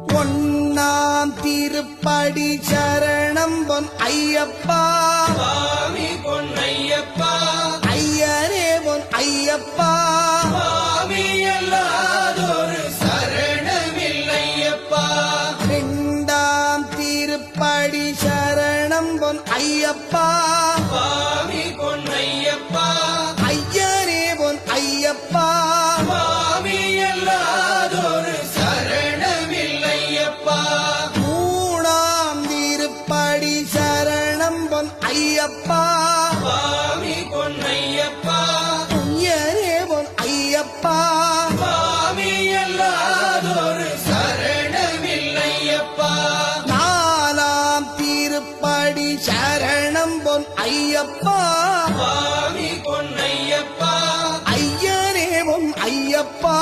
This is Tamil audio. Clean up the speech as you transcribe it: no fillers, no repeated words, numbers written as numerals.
பொன்னாம் திருப்படி சரணம் பொன் ஐயப்பா சுவாமி பொன்னையப்பா ஐயரே பொன் ஐயப்பா சுவாமி அல்லாதொரு சரணமில்லையப்பா இரண்டாம் திருப்படி சரணம் பொன் ஐயப்பா சுவாமி பொன்னையப்பா ஐயரே பொன் ஐயப்பா சுவாமி அல்லாதொரு சரணமில்லையப்பா மூணாம் திருப்படி சரணம் பொன் ஐயப்பா சுவாமி பொன்னையப்பா ஐயரே பொன் ஐயப்பா சுவாமி அல்லாதொரு சரணமில்லையப்பா நாலாம் திருப்படி சரணம் பொன் ஐயப்பா சுவாமி பொன்னையப்பா ஐயரே பொன் ஐயப்பா